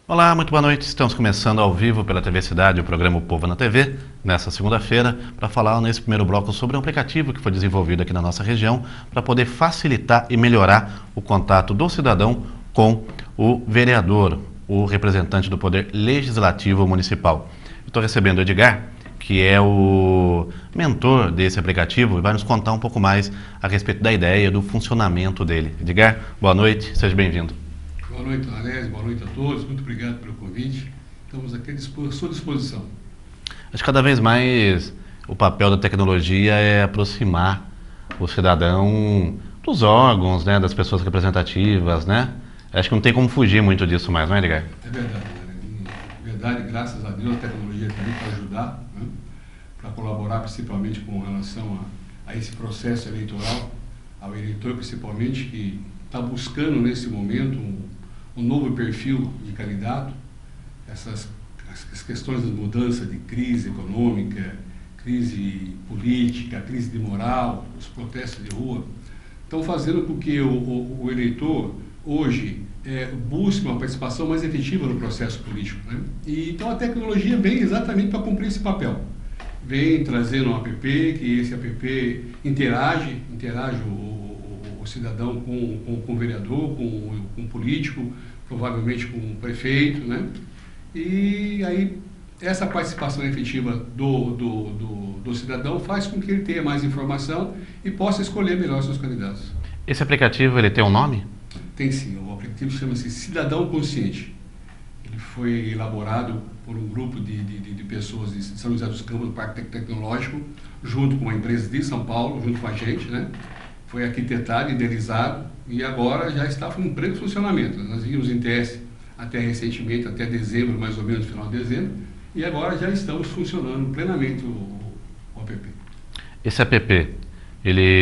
Olá, muito boa noite. Estamos começando ao vivo pela TV Cidade, o programa O Povo na TV, nesta segunda-feira, para falar nesse primeiro bloco sobre um aplicativo que foi desenvolvido aqui na nossa região para poder facilitar e melhorar o contato do cidadão com o vereador, o representante do Poder Legislativo Municipal. Estou recebendo o Edgar, que é o mentor desse aplicativo e vai nos contar um pouco mais a respeito da ideia, do funcionamento dele. Edgar, boa noite, seja bem-vindo. Boa noite, Anésio, boa noite a todos, muito obrigado pelo convite. Estamos aqui à sua disposição. Acho que cada vez mais o papel da tecnologia é aproximar o cidadão dos órgãos, né, das pessoas representativas, né? Acho que não tem como fugir muito disso mais, não é, Edgar? É verdade, verdade, graças a Deus a tecnologia está aí para ajudar, né, para colaborar principalmente com relação a esse processo eleitoral, ao eleitor principalmente que está buscando nesse momento um novo perfil de candidato. As questões de mudança de crise econômica, crise política, crise de moral, os protestos de rua, estão fazendo com que o eleitor hoje busque uma participação mais efetiva no processo político, né? E então a tecnologia vem exatamente para cumprir esse papel. Vem trazendo um app, que esse app interage o cidadão com o vereador, com o político, provavelmente com o prefeito, né? E aí essa participação efetiva do cidadão faz com que ele tenha mais informação e possa escolher melhor seus candidatos. Esse aplicativo, ele tem um nome? Tem sim, o aplicativo chama-se Cidadão Consciente. Ele foi elaborado por um grupo de pessoas de São José dos Campos, do Parque Tecnológico, junto com uma empresa de São Paulo, junto com a gente, né? Foi arquitetado, idealizado e agora já está em pleno funcionamento. Nós vimos em teste até recentemente, até dezembro, mais ou menos, final de dezembro, e agora já estamos funcionando plenamente o app. Esse app,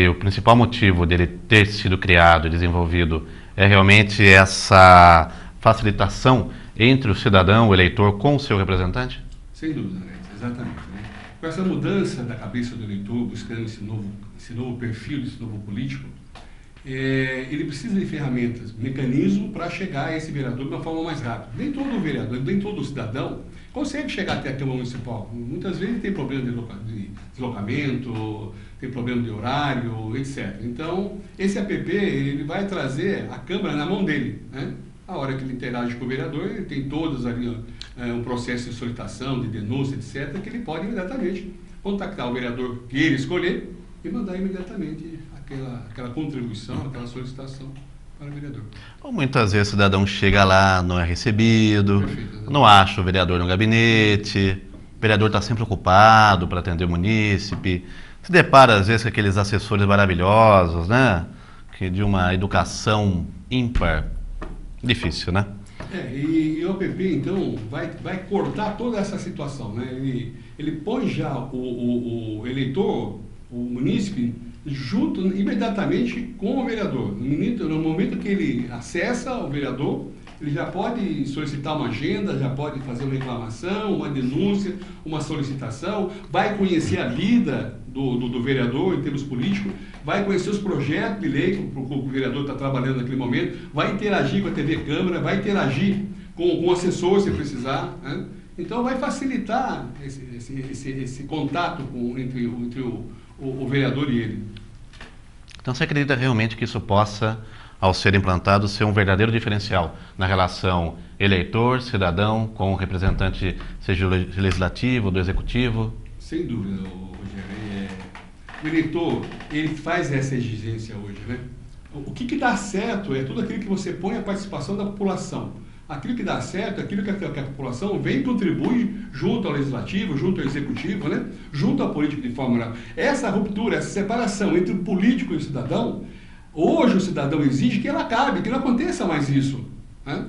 o principal motivo dele ter sido criado e desenvolvido é realmente essa facilitação entre o cidadão, o eleitor, com o seu representante? Sem dúvida, né? Exatamente. Né? Com essa mudança da cabeça do eleitor, buscando esse novo perfil, esse novo político, ele precisa de ferramentas, mecanismo para chegar a esse vereador de uma forma mais rápida. Nem todo vereador, nem todo cidadão consegue chegar até a Câmara Municipal. Muitas vezes tem problema de deslocamento, tem problema de horário, etc. Então, esse app ele vai trazer a Câmara na mão dele, né? A hora que ele interage com o vereador, ele tem todos ali um processo de solicitação, de denúncia, etc., que ele pode imediatamente contactar o vereador que ele escolher e mandar imediatamente aquela contribuição, aquela solicitação para o vereador. Muitas vezes o cidadão chega lá, não é recebido, não acha o vereador no gabinete, o vereador está sempre ocupado para atender o munícipe, se depara às vezes com aqueles assessores maravilhosos, né? Que de uma educação ímpar, difícil, né? E o app, então, vai cortar toda essa situação, né? Ele põe já o eleitor, o munícipe, junto imediatamente com o vereador. No momento que ele acessa o vereador, ele já pode solicitar uma agenda, já pode fazer uma reclamação, uma denúncia, uma solicitação, vai conhecer a vida do vereador em termos políticos, vai conhecer os projetos de lei que o vereador está trabalhando naquele momento, vai interagir com a TV Câmara, vai interagir com o assessor se precisar, né? Então vai facilitar esse contato entre o vereador e ele. Então você acredita realmente que isso possa, ao ser implantado, ser um verdadeiro diferencial na relação eleitor-cidadão com o representante, seja do legislativo, do executivo? Sem dúvida, Rogério. O eleitor, ele faz essa exigência hoje, né? O que dá certo é tudo aquilo que você põe a participação da população. Aquilo que dá certo é aquilo que a população vem e contribui junto ao legislativo, junto ao executivo, né? Junto à política de forma geral. Essa ruptura, essa separação entre o político e o cidadão, hoje o cidadão exige que ela acabe, que não aconteça mais isso, né?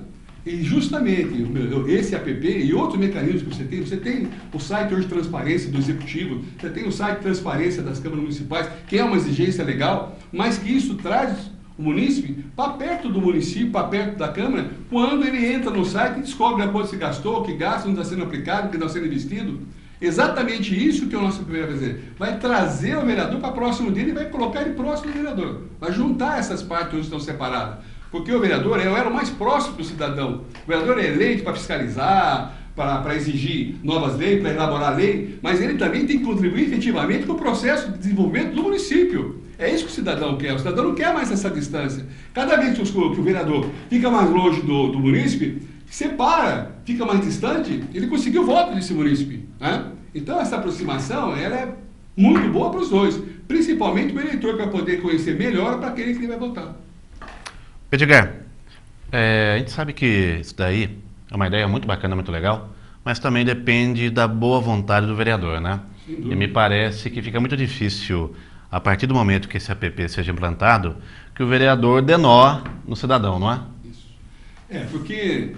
E justamente esse app e outros mecanismos que você tem o site hoje de transparência do Executivo, você tem o site de transparência das câmaras municipais, que é uma exigência legal, mas que isso traz o munícipe para perto do município, para perto da Câmara, quando ele entra no site e descobre a quanto se gastou, que gasto não está sendo aplicado, que não está sendo investido. Exatamente isso que é o nosso primeiro fazer. Vai trazer o vereador para próximo dele e vai colocar ele próximo do vereador. Vai juntar essas partes que hoje estão separadas. Porque o vereador era o mais próximo do cidadão. O vereador é eleito para fiscalizar, para exigir novas leis, para elaborar lei, mas ele também tem que contribuir efetivamente com o processo de desenvolvimento do município. É isso que o cidadão quer. O cidadão não quer mais essa distância. Cada vez que o vereador fica mais longe do munícipe, separa, fica mais distante, ele conseguiu o voto desse munícipe, né? Então essa aproximação, ela é muito boa para os dois, principalmente para o eleitor, para poder conhecer melhor para aquele que ele vai votar. Edgar, a gente sabe que isso daí é uma ideia muito bacana, muito legal, mas também depende da boa vontade do vereador, né? E me parece que fica muito difícil, a partir do momento que esse app seja implantado, que o vereador dê nó no cidadão, não é? Isso. Porque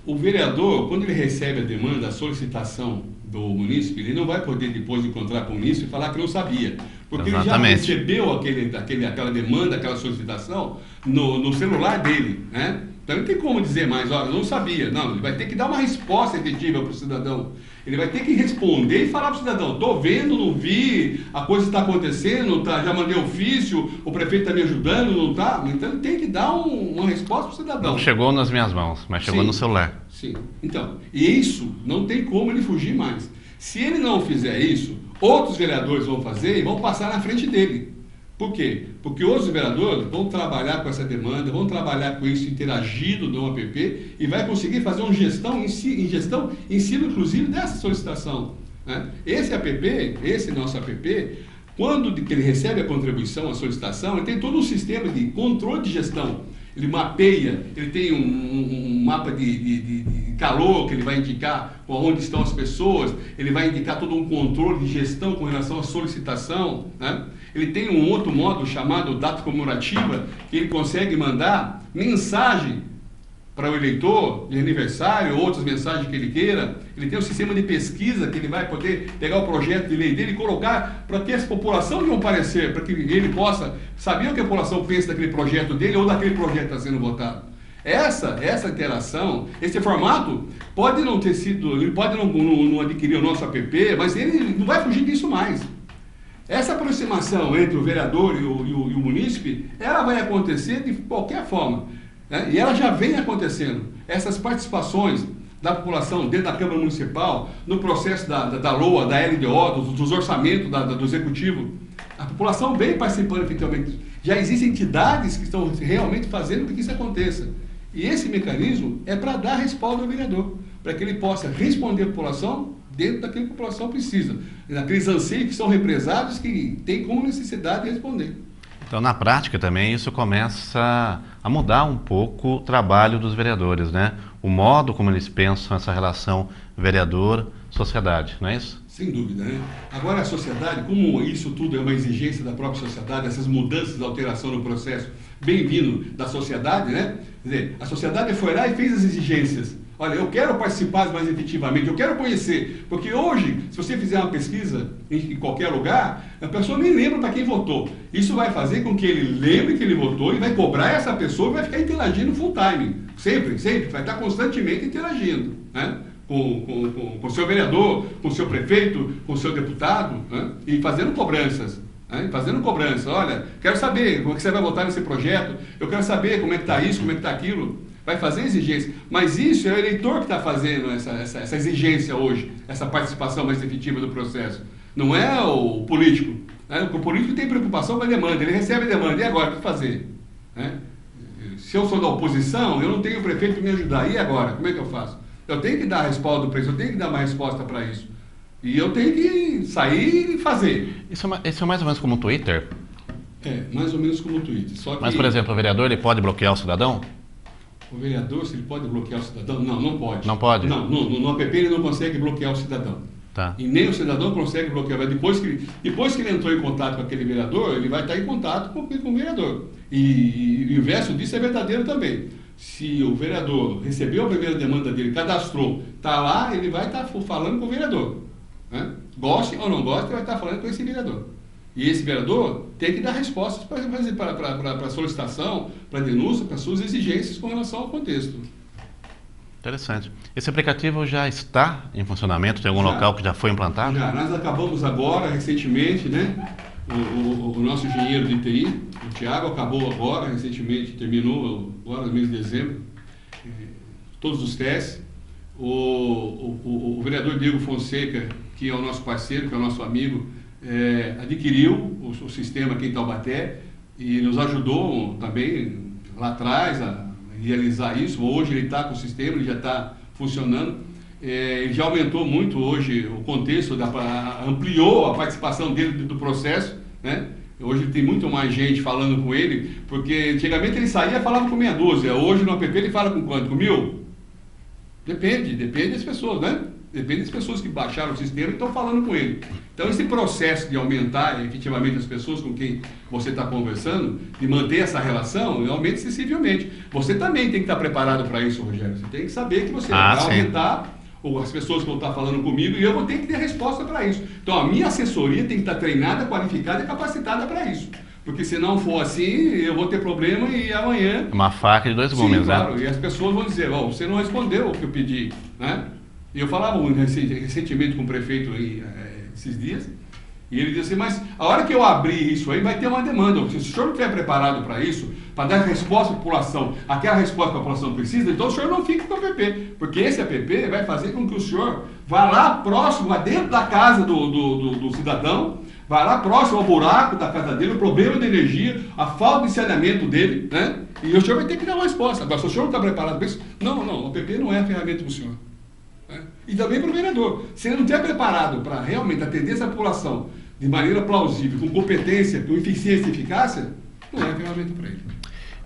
o vereador, quando ele recebe a demanda, a solicitação do munícipe, ele não vai poder depois encontrar com o munícipe e falar que não sabia. Porque Exatamente. ele já recebeu aquela demanda, aquela solicitação no celular dele, né? Então não tem como dizer mais, olha, eu não sabia. Não, ele vai ter que dar uma resposta efetiva para o cidadão. Ele vai ter que responder e falar para o cidadão, estou vendo, não vi, a coisa está acontecendo, já mandei ofício, o prefeito está me ajudando, não está? Então ele tem que dar uma resposta para o cidadão. Não chegou nas minhas mãos, mas chegou no celular. Sim, então, e isso não tem como ele fugir mais. Se ele não fizer isso, outros vereadores vão fazer e vão passar na frente dele. Por quê? Porque outros vereadores vão trabalhar com essa demanda, vão trabalhar com isso interagido no app e vai conseguir fazer uma gestão em cima, inclusive, dessa solicitação, né? Esse nosso app, quando ele recebe a contribuição, a solicitação, ele tem todo um sistema de controle de gestão. Ele mapeia, ele tem um mapa de calor que ele vai indicar onde estão as pessoas, ele vai indicar todo um controle de gestão com relação à solicitação, né? Ele tem um outro modo chamado data comemorativa, que ele consegue mandar mensagem para o eleitor de aniversário, outras mensagens que ele queira. Ele tem um sistema de pesquisa que ele vai poder pegar o projeto de lei dele e colocar para que essa população dê um parecer, para que ele possa saber o que a população pensa daquele projeto dele ou daquele projeto que está sendo votado. Essa interação, esse formato, pode não ter sido, ele pode não adquirir o nosso app, mas ele não vai fugir disso mais. Essa aproximação entre o vereador e o munícipe, ela vai acontecer de qualquer forma, né? E ela já vem acontecendo. Essas participações da população dentro da Câmara Municipal, no processo da LOA, da LDO, dos orçamentos do Executivo, a população vem participando efetivamente. Já existem entidades que estão realmente fazendo com que isso aconteça. E esse mecanismo é para dar respaldo ao vereador, para que ele possa responder à população dentro daquilo que a população precisa, daqueles anseios que são represados, que tem como necessidade de responder. Então, na prática também, isso começa a mudar um pouco o trabalho dos vereadores, né? O modo como eles pensam essa relação vereador-sociedade, não é isso? Sem dúvida, né? Agora, a sociedade, como isso tudo é uma exigência da própria sociedade, essas mudanças, alteração no processo, bem-vindo da sociedade, né? Quer dizer, a sociedade foi lá e fez as exigências. Olha, eu quero participar mais efetivamente, eu quero conhecer, porque hoje, se você fizer uma pesquisa em qualquer lugar, a pessoa nem lembra para quem votou. Isso vai fazer com que ele lembre que ele votou e vai cobrar essa pessoa e vai ficar interagindo full time. Sempre, vai estar constantemente interagindo, né? Com o seu vereador, com o seu prefeito, com o seu deputado, né? E fazendo cobranças. Fazendo cobrança, olha, quero saber como é que você vai votar nesse projeto, eu quero saber como é que está isso, como é que está aquilo. Vai fazer exigência, mas isso é o eleitor que está fazendo essa exigência hoje, essa participação mais efetiva do processo. Não é o político, né? O político tem preocupação com a demanda, ele recebe a demanda, e agora, o que fazer? Né? Se eu sou da oposição, eu não tenho prefeito para me ajudar, e agora, como é que eu faço? Eu tenho que dar respaldo para isso, eu tenho que dar uma resposta para isso. E eu tenho que sair e fazer. Isso é mais ou menos como o Twitter? É, mais ou menos como o Twitter. Só que... Mas, por exemplo, o vereador ele pode bloquear o cidadão? O vereador, se ele pode bloquear o cidadão? Não, não pode. Não pode? Não, no app ele não consegue bloquear o cidadão. Tá. E nem o cidadão consegue bloquear. Mas depois que ele entrou em contato com aquele vereador, ele vai estar em contato com o vereador. E o inverso disso é verdadeiro também. Se o vereador recebeu a primeira demanda dele, cadastrou, está lá, ele vai estar falando com o vereador. Né? Goste ou não goste, ele vai estar falando com esse vereador. E esse vereador tem que dar respostas para a solicitação, para a denúncia, para as suas exigências com relação ao contexto. Interessante. Esse aplicativo já está em funcionamento? Tem algum local que já foi implantado? Já, nós acabamos agora, recentemente, né, o nosso engenheiro de TI, o Thiago, acabou agora, recentemente, terminou agora no mês de dezembro, todos os testes. O vereador Diego Fonseca, que é o nosso parceiro, que é o nosso amigo, adquiriu o sistema aqui em Taubaté e nos ajudou também lá atrás a realizar isso. Hoje ele está com o sistema, ele já está funcionando. Ele já aumentou muito hoje o contexto, ampliou a participação dele do processo, né? Hoje tem muito mais gente falando com ele, porque antigamente ele saía e falava com meia dúzia, hoje no app ele fala com quanto? Com 1000? Depende das pessoas, né? Depende das pessoas que baixaram o sistema e estão falando com ele. Então esse processo de aumentar efetivamente as pessoas com quem você está conversando, de manter essa relação, aumenta sensivelmente. Você também tem que estar preparado para isso, Rogério. Você tem que saber que você vai aumentar as pessoas que vão estar falando comigo e eu vou ter que ter resposta para isso. Então a minha assessoria tem que estar treinada, qualificada e capacitada para isso. Porque se não for assim, eu vou ter problema e amanhã... Uma faca de dois gumes, claro, né? E as pessoas vão dizer, você não respondeu o que eu pedi, né? E eu falava recentemente com o prefeito esses dias, e ele disse assim, mas a hora que eu abrir isso aí, vai ter uma demanda. Se o senhor não estiver preparado para isso, para dar resposta à população, aquela resposta que a população precisa, então o senhor não fique com o app, porque esse app vai fazer com que o senhor vá lá próximo, lá dentro da casa do cidadão, vai lá próximo ao buraco da casa dele, o problema de energia, a falta de saneamento dele, né? E o senhor vai ter que dar uma resposta. Agora, se o senhor não está preparado para isso, não, o app não é a ferramenta do senhor. Né? E também para o vereador. Se ele não estiver preparado para realmente atender essa população de maneira plausível, com competência, com eficiência e eficácia, não é a ferramenta para ele.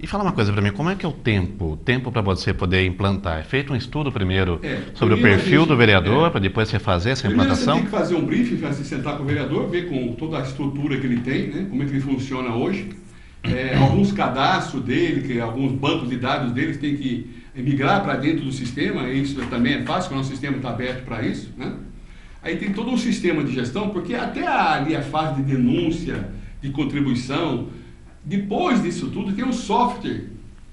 E fala uma coisa para mim, como é que é o tempo para você poder implantar? É feito um estudo primeiro sobre o perfil do vereador, para depois você fazer essa implantação? Você tem que fazer um briefing, se sentar com o vereador, ver com toda a estrutura que ele tem, né, como é que ele funciona hoje, alguns cadastros dele, alguns bancos de dados dele tem que migrar para dentro do sistema, e isso também é fácil, porque o nosso sistema está aberto para isso, né? Aí tem todo um sistema de gestão, porque até ali a fase de denúncia, de contribuição, depois disso tudo tem um software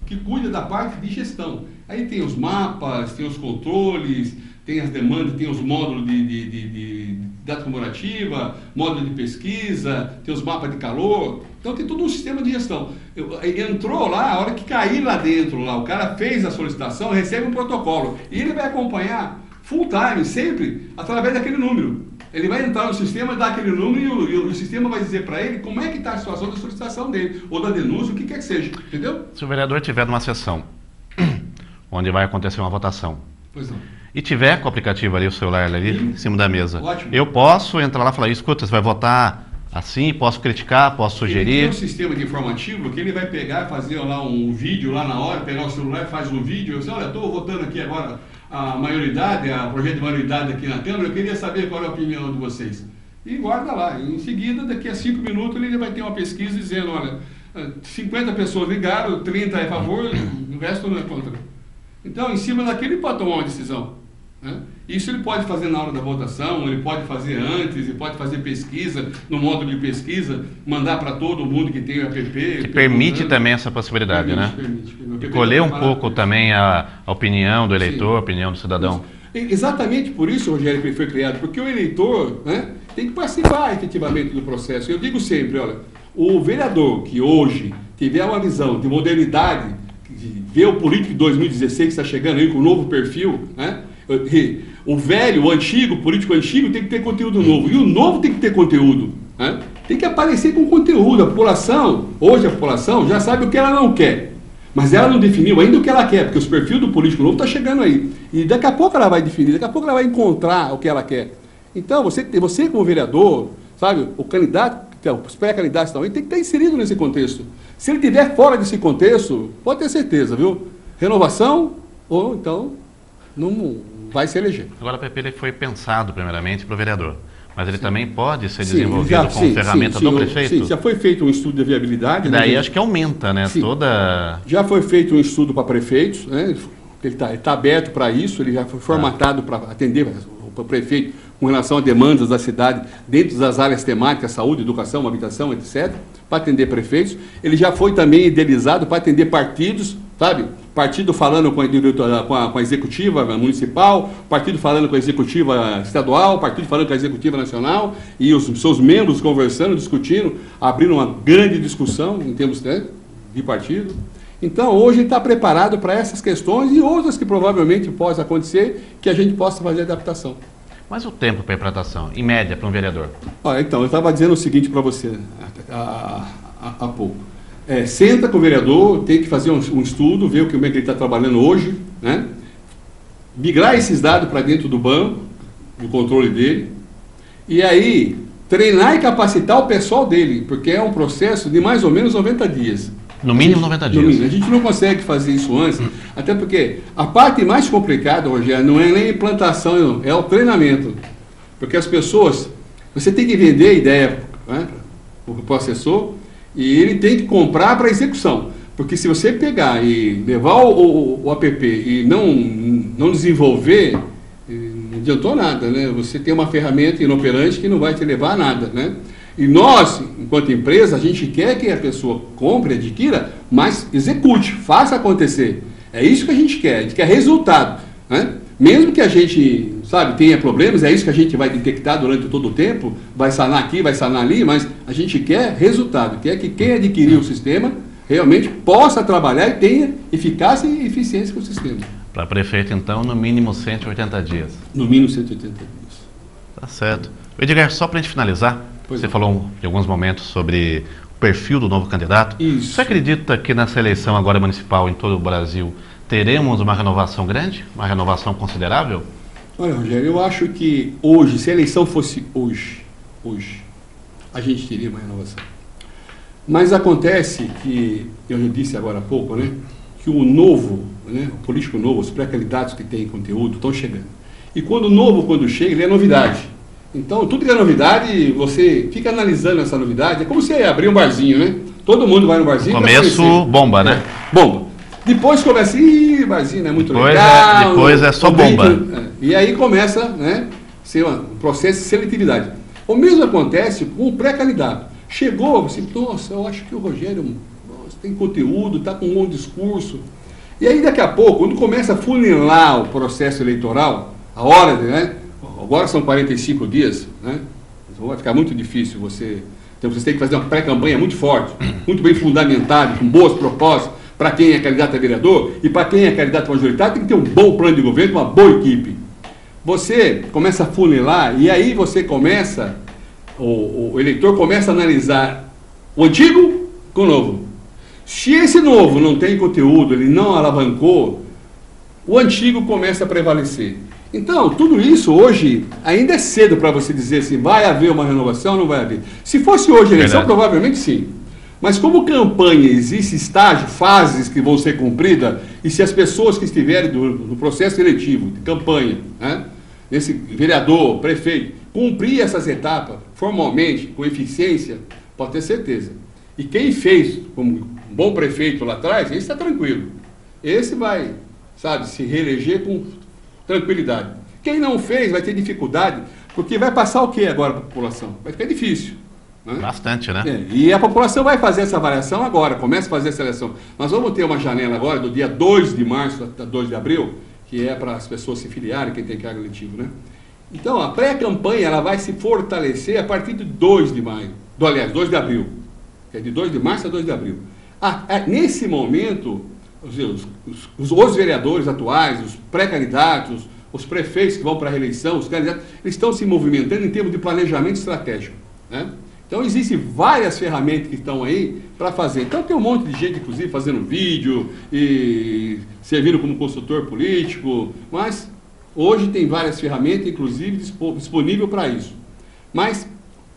que cuida da parte de gestão. Aí tem os mapas, tem os controles, tem as demandas, tem os módulos de data comemorativa, módulo de pesquisa, tem os mapas de calor. Então tem todo um sistema de gestão. Entrou lá, a hora que cair lá dentro, o cara fez a solicitação, recebe um protocolo. E ele vai acompanhar full time, sempre, através daquele número. Ele vai entrar no sistema, dar aquele número e o sistema vai dizer para ele como é que está a situação da solicitação dele, ou da denúncia, o que quer que seja, entendeu? Se o vereador estiver numa sessão onde vai acontecer uma votação, pois não, e tiver com o aplicativo ali, o celular ali em cima da mesa, ótimo, eu posso entrar lá e falar, escuta, você vai votar assim, posso criticar, posso sugerir? Ele tem um sistema de informativo que ele vai pegar, fazer lá um vídeo lá na hora, pegar o celular e faz um vídeo, eu sei, olha, estou votando aqui agora a maioridade, o projeto de maioridade aqui na Câmara, eu queria saber qual é a opinião de vocês. E guarda lá. E em seguida, daqui a 5 minutos, ele vai ter uma pesquisa dizendo, olha, 50 pessoas ligaram, 30 é a favor, o resto não é contra. Então, em cima daquele, ele pode tomar uma decisão. Né? Isso ele pode fazer na hora da votação, ele pode fazer antes, ele pode fazer pesquisa, no módulo de pesquisa, mandar para todo mundo que tem o app. Que permite também essa possibilidade, permite. Colher um pouco também a opinião do eleitor, a opinião do cidadão. Exatamente por isso, Rogério, que ele foi criado, porque o eleitor, né, tem que participar efetivamente do processo. Eu digo sempre, olha, o vereador que hoje tiver uma visão de modernidade, de ver o político de 2016 que está chegando aí com um novo perfil, né? O velho, o antigo, o político antigo tem que ter conteúdo novo. E o novo tem que ter conteúdo. Né? Tem que aparecer com conteúdo. A população, hoje a população já sabe o que ela não quer. Mas ela não definiu ainda o que ela quer, porque os perfis do político novo estão chegando aí. E daqui a pouco ela vai definir, daqui a pouco ela vai encontrar o que ela quer. Então, você como vereador, sabe, o candidato, os pré-candidatos também, tem que estar inserido nesse contexto. Se ele estiver fora desse contexto, pode ter certeza, viu? Renovação, ou então não vai se eleger. Agora o PP ele foi pensado primeiramente para o vereador, mas ele também pode ser desenvolvido como ferramenta do prefeito? Sim, já foi feito um estudo de viabilidade. E daí acho que aumenta, né? Toda... Já foi feito um estudo para prefeitos, né? Ele está aberto para isso, ele já foi formatado para atender o prefeito com relação a demandas da cidade dentro das áreas temáticas, saúde, educação, habitação, etc., para atender prefeitos. Ele já foi também idealizado para atender partidos, sabe? partido falando com a executiva municipal, partido falando com a executiva estadual, partido falando com a executiva nacional, e os seus membros conversando, discutindo, abrindo uma grande discussão em termos de partido. Então, hoje está preparado para essas questões e outras que provavelmente possam acontecer, que a gente possa fazer adaptação. Mas o tempo para implantação, em média, para um vereador? Olha, então, eu estava dizendo o seguinte para você há pouco. Senta com o vereador, tem que fazer um estudo, ver como é que ele está trabalhando hoje, né? Migrar esses dados para dentro do banco, do controle dele, e aí treinar e capacitar o pessoal dele, porque é um processo de mais ou menos 90 dias. No mínimo 90 dias. No mínimo. A gente não consegue fazer isso antes, até porque a parte mais complicada, Rogério, não é nem a implantação, é o treinamento. Porque as pessoas, você tem que vender a ideia, né, para o assessor, e ele tem que comprar para execução. Porque se você pegar e levar o app e não desenvolver, não adiantou nada, né? Você tem uma ferramenta inoperante que não vai te levar a nada, né? E nós, enquanto empresa, a gente quer que a pessoa compre, adquira, mas execute, faça acontecer. É isso que a gente quer resultado, né? Mesmo que a gente, tenha problemas, é isso que a gente vai detectar durante todo o tempo, vai sanar aqui, vai sanar ali, mas a gente quer resultado, quer que quem adquirir o sistema realmente possa trabalhar e tenha eficácia e eficiência com o sistema. Para prefeito, então, no mínimo 180 dias. No mínimo 180 dias. Tá certo. Edgar, só para a gente finalizar, você falou em alguns momentos sobre o perfil do novo candidato. Isso. Você acredita que nessa eleição agora municipal em todo o Brasil teremos uma renovação grande, uma renovação considerável? Olha, Rogério, eu acho que hoje, se a eleição fosse hoje, a gente teria uma renovação. Mas acontece que, eu já disse agora há pouco, né, que o novo, né, o político novo, os pré-candidatos que têm conteúdo estão chegando. E quando chega, ele é novidade. Então, tudo que é novidade, você fica analisando essa novidade. É como você abrir um barzinho, né? Todo mundo vai no barzinho. Começo bomba, né? Bomba. Depois começa, barzinho não é muito depois legal. Depois é só bomba. E aí começa, né, ser um processo de seletividade. O mesmo acontece com o pré-candidato. Chegou, você, nossa, eu acho que o Rogério tem conteúdo, está com um bom discurso. E aí daqui a pouco, quando começa a funilar o processo eleitoral, a hora, né? Agora são 45 dias, né? Então vai ficar muito difícil você... Então você tem que fazer uma pré-campanha muito forte, muito bem fundamentada, com boas propostas, para quem é candidato a vereador e para quem é candidato majoritário, tem que ter um bom plano de governo, uma boa equipe. Você começa a funilar e aí você começa, o eleitor começa a analisar o antigo com o novo. Se esse novo não tem conteúdo, ele não alavancou, o antigo começa a prevalecer. Então, tudo isso hoje ainda é cedo para você dizer assim, vai haver uma renovação ou não vai haver. Se fosse hoje a eleição, provavelmente sim. Mas como campanha existe estágio, fases que vão ser cumpridas, e se as pessoas que estiverem no processo eletivo, de campanha, né, esse vereador, prefeito, cumprir essas etapas formalmente, com eficiência, pode ter certeza. E quem fez como um bom prefeito lá atrás, esse está tranquilo. Esse vai, se reeleger com tranquilidade. Quem não fez vai ter dificuldade, porque vai passar o que agora para a população? Vai ficar difícil. Né? Bastante, né? E a população vai fazer essa avaliação agora, começa a fazer a seleção. Nós vamos ter uma janela agora, do dia 2 de março até 2 de abril, que é para as pessoas se filiarem, quem tem cargo eletivo, né? Então, a pré-campanha ela vai se fortalecer a partir de 2 de maio, 2 de abril, que é de 2 de março a 2 de abril. Nesse momento, os vereadores atuais, os pré-candidatos, os prefeitos que vão para a reeleição, os candidatos, eles estão se movimentando em termos de planejamento estratégico, né? Então, existem várias ferramentas que estão aí para fazer. Então, tem um monte de gente, inclusive, fazendo vídeo e servindo como consultor político, mas hoje tem várias ferramentas, inclusive, disponível para isso. Mas,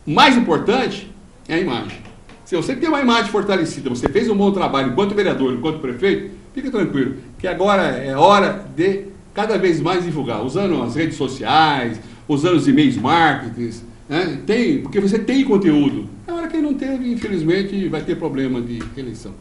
o mais importante é a imagem. Se você tem uma imagem fortalecida, você fez um bom trabalho enquanto vereador, enquanto prefeito, fica tranquilo, que agora é hora de cada vez mais divulgar, usando as redes sociais, usando os e-mails marketing, né? Porque você tem conteúdo. Agora quem não teve, infelizmente, vai ter problema de eleição.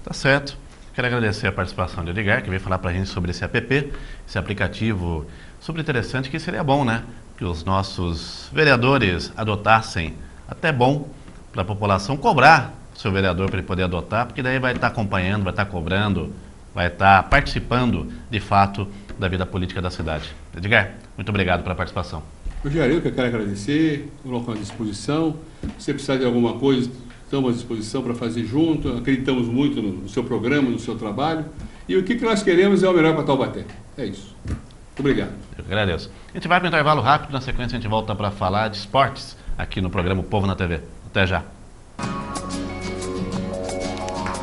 Tá certo. Quero agradecer a participação de Edgar, que veio falar para a gente sobre esse app, esse aplicativo super interessante, que seria bom, né? Que os nossos vereadores adotassem, até bom para a população cobrar o seu vereador para ele poder adotar, porque daí vai estar acompanhando, vai estar cobrando, vai estar participando, de fato, da vida política da cidade. Edgar, muito obrigado pela participação. Rogério, eu que quero agradecer, coloco à disposição. Se você precisar de alguma coisa, estamos à disposição para fazer junto. Acreditamos muito no seu programa, no seu trabalho. E o que nós queremos é o melhor para Taubaté. É isso. Muito obrigado. Eu que agradeço. A gente vai para um intervalo rápido, na sequência a gente volta para falar de esportes aqui no programa O Povo na TV. Até já.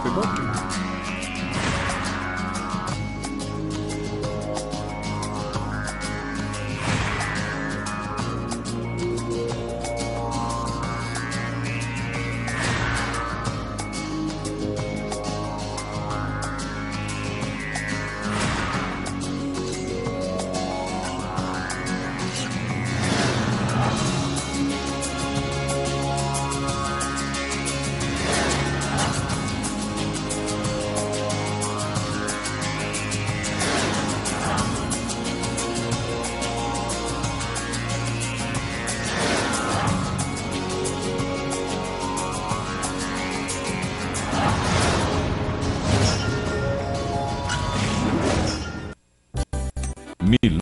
Foi bom?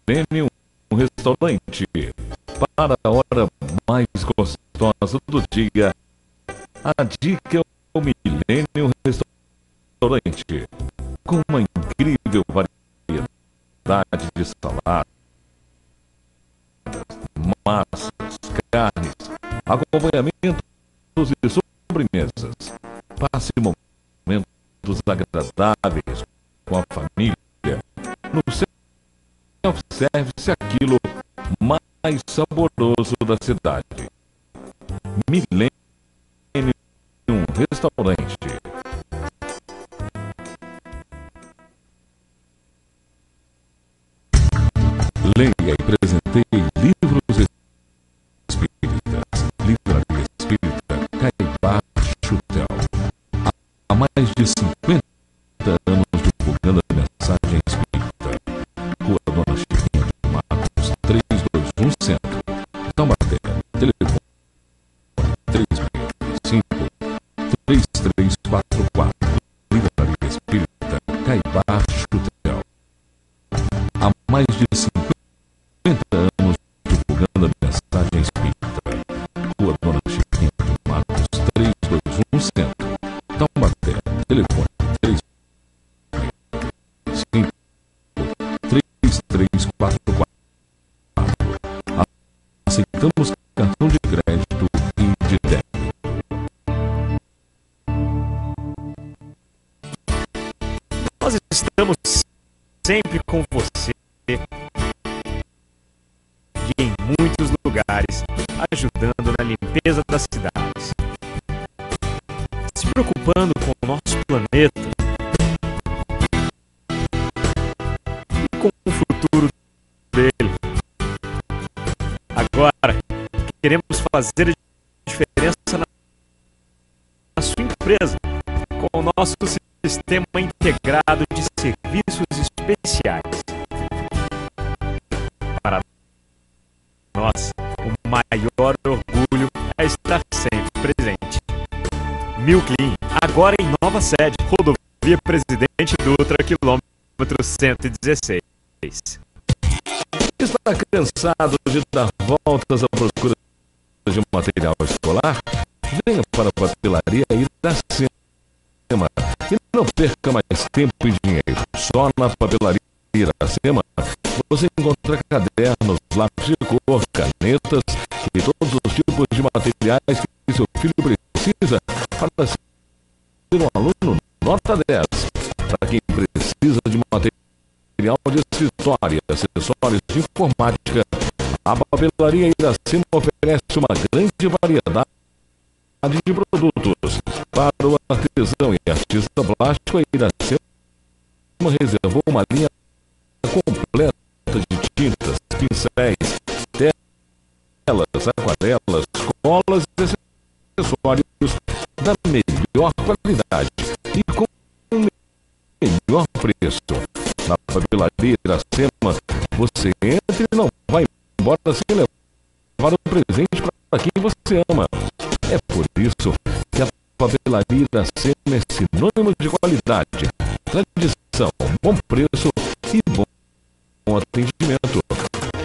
Millennium Restaurante. Para a hora mais gostosa do dia, a dica é o Millennium Restaurante, com uma incrível variedade de saladas, massas, carnes, acompanhamentos e sobremesas. Passe momentos agradáveis com a família no self-service, aquilo mais saboroso da cidade. Millennium Restaurante. Leia e presenteie livros espíritas. Livraria Espírita Caibá Chutel. Há mais de 50 anos divulgando a mensagem espírita. Rua Dona Chiquinha de Matos, 321 Centro, Taubaté. Telefone 3625-3344. Livraria Espírita Caibá Chutel. Há mais de 50 anos divulgando a mensagem espírita. Rua Dona Chiquinha de Matos, 321 Centro, Taubaté. Telefone 3344. Aceitamos cartão de crédito e de débito. Nós estamos sempre com você e em muitos lugares, ajudando na limpeza das cidades, se preocupando com o nosso planeta e com o futuro dele. Agora, queremos fazer a diferença na sua empresa com o nosso sistema integrado de serviços especiais. Para nós, o maior orgulho é estar sempre presente. Milclean, agora em nova sede, Rodovia Presidente Dutra, quilômetro 116. Está cansado de dar voltas à procura de material escolar? Venha para a papelaria Iracema e não perca mais tempo e dinheiro. Só na papelaria Iracema você encontra cadernos, lápis de cor, canetas e todos os tipos de materiais que seu filho precisa para ser um aluno nota 10. Para quem precisa de material de escritório, acessórios de informática, a papelaria Iracema oferece uma grande variedade de produtos. Para o artesão e artista plástico, a Iracema reservou uma linha completa de tintas, pincéis, telas, aquarelas, colas e acessórios da melhor qualidade e com o melhor preço. Na papelaria Iracema, você entra e não vai embora sem levar um presente para quem você ama. É por isso que a papelaria Iracema é sinônimo de qualidade, tradição bom preço e bom atendimento.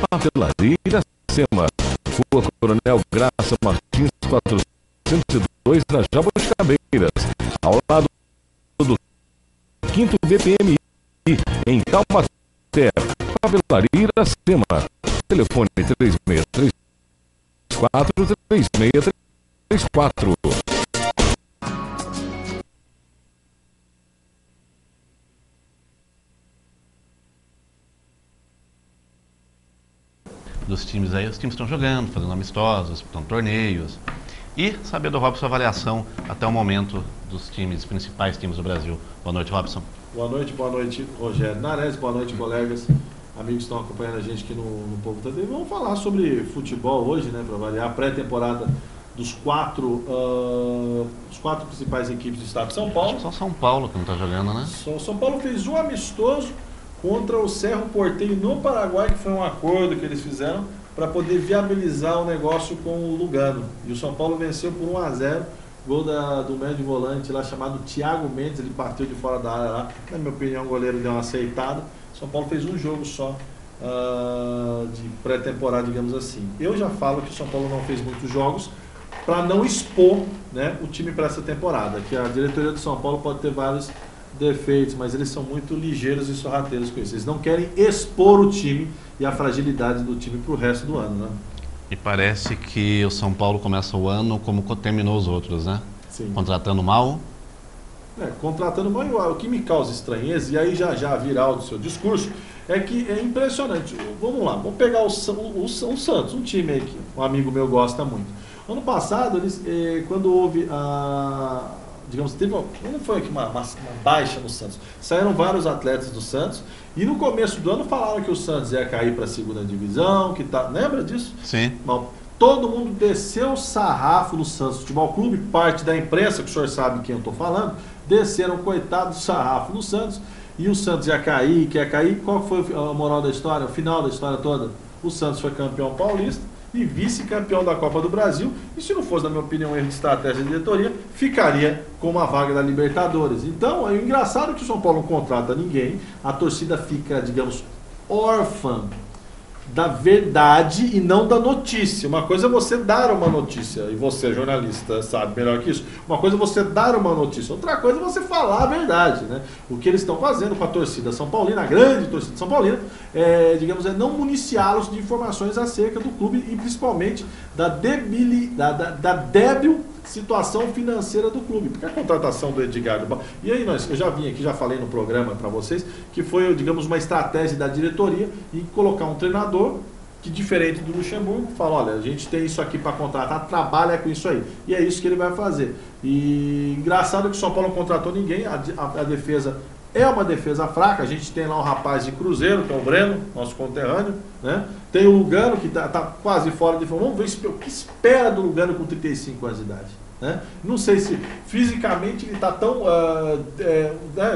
Papelaria Iracema, Rua Coronel Graça Martins 402, na Jaboticabeiras, ao lado do 5º BPMI, em Taubaté. Papelaria Iracema, telefone 3634. Dos times aí, os times estão jogando, fazendo amistosos, disputando torneios. E saber do Robson a avaliação até o momento dos times, principais times do Brasil. Boa noite, Robson. Boa noite, Rogério Nares, boa noite, colegas, amigos que estão acompanhando a gente aqui no Povo TV. Vamos falar sobre futebol hoje, né, para avaliar a pré-temporada dos quatro principais equipes do estado de São Paulo. Acho que só São Paulo que não está jogando, né? Só São Paulo fez um amistoso contra o Cerro Porteño no Paraguai, que foi um acordo que eles fizeram para poder viabilizar o negócio com o Lugano. E o São Paulo venceu por 1-0, gol do médio volante lá chamado Thiago Mendes, ele bateu de fora da área lá. Na minha opinião, o goleiro deu uma aceitada. O São Paulo fez um jogo só de pré-temporada, digamos assim. Eu já falo que o São Paulo não fez muitos jogos para não expor, né, o time para essa temporada, que a diretoria do São Paulo pode ter vários defeitos, mas eles são muito ligeiros e sorrateiros com isso. Eles não querem expor o time e a fragilidade do time para o resto do ano, né? E parece que o São Paulo começa o ano como terminou os outros, né? Sim. Contratando mal. Contratando mal. O que me causa estranheza, e aí já viral do seu discurso, é que é impressionante. Vamos lá, vamos pegar o Santos, um time aí que um amigo meu gosta muito. Ano passado, eles, quando houve digamos, não foi aqui uma baixa no Santos. Saíram vários atletas do Santos e no começo do ano falaram que o Santos ia cair para a segunda divisão, que tá, lembra disso? Sim. Bom, todo mundo desceu o sarrafo no Santos Futebol Clube, parte da imprensa, que o senhor sabe quem eu estou falando, desceram, coitado, do sarrafo no Santos, e o Santos ia cair, quer cair. Qual foi a moral da história, o final da história toda? O Santos foi campeão paulista e vice-campeão da Copa do Brasil, e se não fosse, na minha opinião, um erro de estratégia de diretoria, ficaria com uma vaga da Libertadores. Então, é engraçado que o São Paulo não contrata ninguém, a torcida fica, digamos, órfã da verdade e não da notícia. Uma coisa é você dar uma notícia, e você, jornalista, sabe melhor que isso. Uma coisa é você dar uma notícia, outra coisa é você falar a verdade, né? O que eles estão fazendo com a torcida São Paulina, a grande torcida São Paulina, digamos, é não municiá-los de informações acerca do clube e principalmente da débil situação financeira do clube, porque a contratação do Edgar, e aí eu já vim aqui, já falei no programa para vocês, que foi, digamos, uma estratégia da diretoria em colocar um treinador que, diferente do Luxemburgo, fala, olha, a gente tem isso aqui para contratar, trabalha com isso aí, e é isso que ele vai fazer. E engraçado que o São Paulo não contratou ninguém, a defesa é uma defesa fraca. A gente tem lá um rapaz de Cruzeiro, que é o Breno, nosso conterrâneo, né? Tem o Lugano, que tá quase fora de forma. Vamos ver o que espera do Lugano com 35 anos de idade, né? Não sei se fisicamente ele está tão...